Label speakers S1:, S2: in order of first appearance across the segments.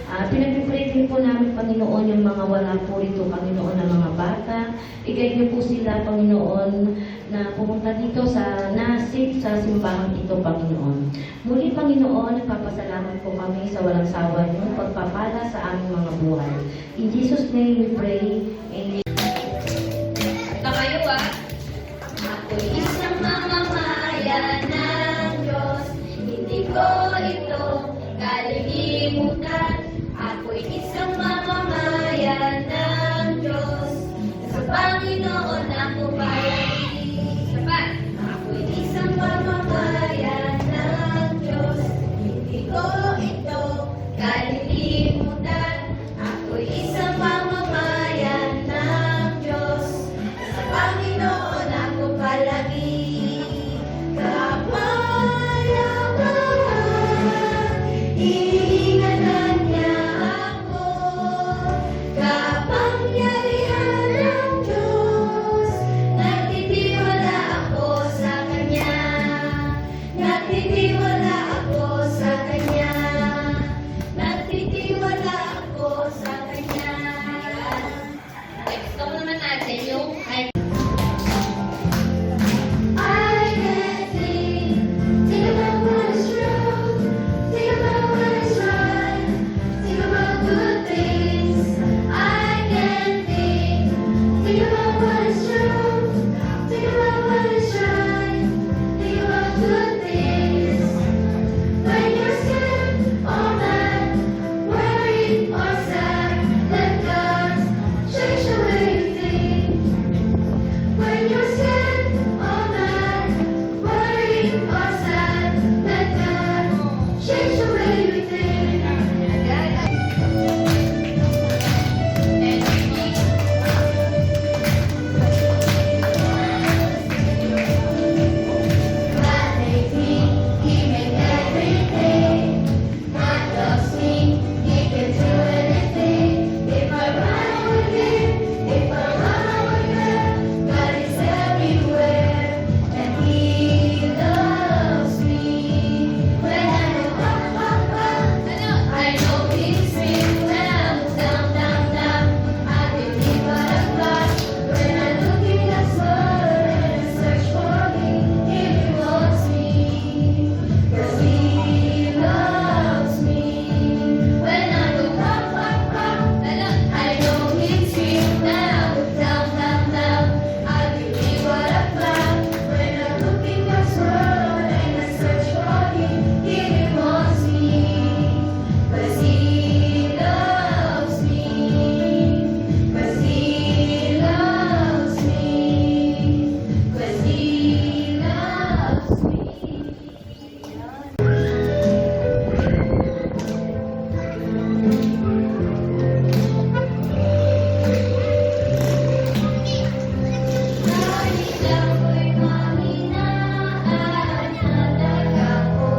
S1: Pinag-pray din po namin, Panginoon, yung mga wala po rito, Panginoon, ng mga bata. I-guide niyo po sila, Panginoon, na pumunta dito sa nasip sa simbahan ito, Panginoon. Muli, Panginoon, nagpapasalamat po kami sa walang sawa niyo, pagpapala sa aming mga buhay. In Jesus' name we pray. Amen.
S2: Na kayo ba? Ako'y isang mamamayan ng Diyos, hindi ko ito kalilimutan. Ako'y isang mamamayan ng Diyos, sa Panginoon ako palagi. Sapat! Ako'y isang mamamayan ng Diyos, hindi ko ito kalilimutan. Ako'y isang mamamayan ng Diyos, sa Panginoon ako palagi. Kapayapaan, iingatan niya ako. Kapangyarihan ng Diyos, nagtitiwala ako sa Kanya. Nagtitiwala ako sa Kanya. Nagtitiwala ako sa Kanya. Next song naman natin yung I can sing about what is true, sing about what is right, sing about good things. I can sing about what is true, sing about what is right, sing about good things. When you're scared or mad, worried or sad, let God change the way you think. When you're scared or mad, worried or sad, let God change the way you think. God made me, He made everything. God loves me, He can do anything. If I run with Him, if I run with Him, God is everywhere, and He loves me. When I look up, I know He's me. When I look down, I believe what I've got. When I look in God's word and search for Him, He rewards me. 'Cause He loves me. When I look up, I know He's me. When I look down, I believe what I've got. When I look in God's word and I search for Him, He rewards me. 'Cause He loves me. 'Cause He loves me. 'Cause He loves me. Kahit ako'y mahinaan, talaga ko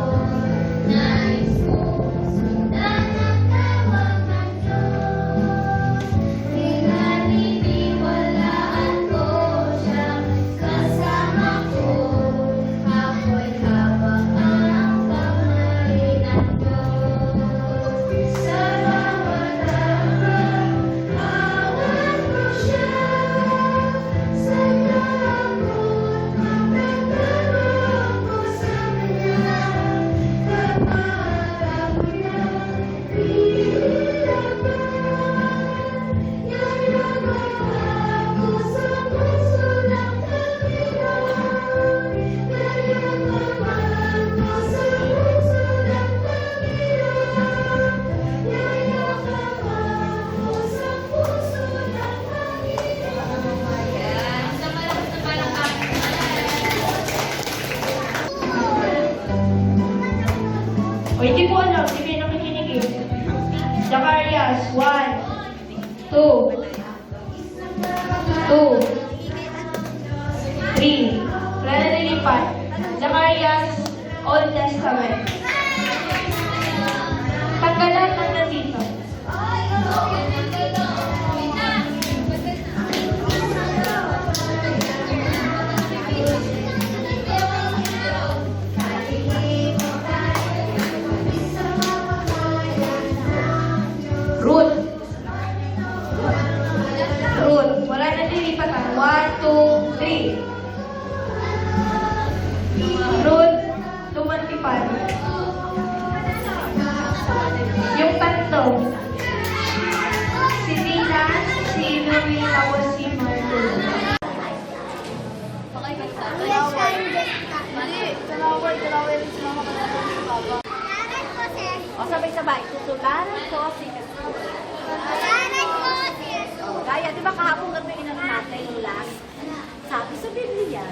S2: nais kong sundan ang tawag ng Diyos. Pinaniniwalaan ko Siyang kasama ko. Ako'y hawak ang kamay ng Diyos. Sa bawat araw, hawak ko Siya. Sa takot, mapagtanong ko sa Kanya. Kaparang niya, pinapan. Yayamahan ko sa puso ng Panginoon. Yayamahan ko sa puso ng Panginoon. Yayamahan ko sa puso ng Panginoon. Ayan. Sa malakas na palakpakan.
S3: O hindi ko alam, hindi kayo nakikinig eh. Zacarias, 1, 2, 3. Wala na nilipat. Zacarias, Old Testament. Tanggalan ng nandito.
S2: Kahit
S3: Ruth. Ruth. Wala na nilipatan. 1, 2, 3. Ruth, tumantipad. Yung tatlo. Si Tina, si Louie, tapos si Martin.
S4: O sabay-sabay, tutularan ko si O, gaya, di ba kahapon gabi inano natin yung last? Sabi sa Biblia,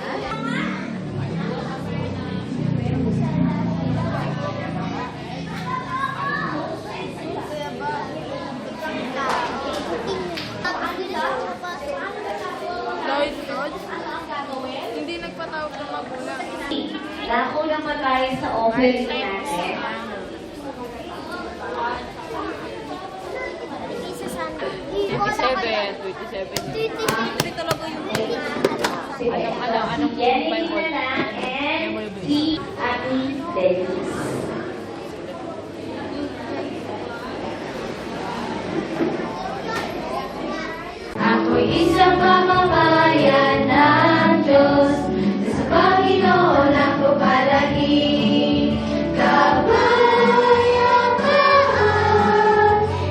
S2: Hindi nagpatawag ng magulang.
S1: Dako naman tayo sa offering natin.
S5: Anong
S1: Jenny
S5: Bible?
S1: na and si Ate Dennis. Ako'y isang mamamayan ng Diyos, na sa Panginoon ako palagi. Kapayapaan,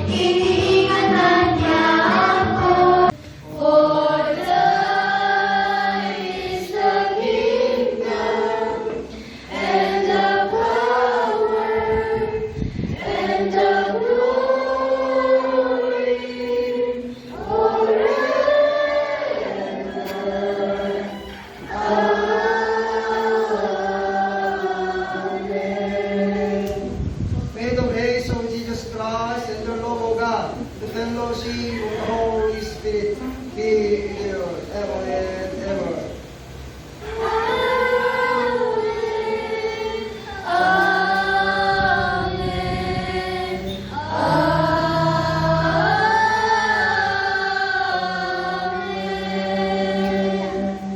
S1: iniingatan niya ako. For thine is the kingdom, and the power, and the glory, forever.
S6: May the grace of Jesus Christ and the love of God, the fellowship of the Holy Spirit be with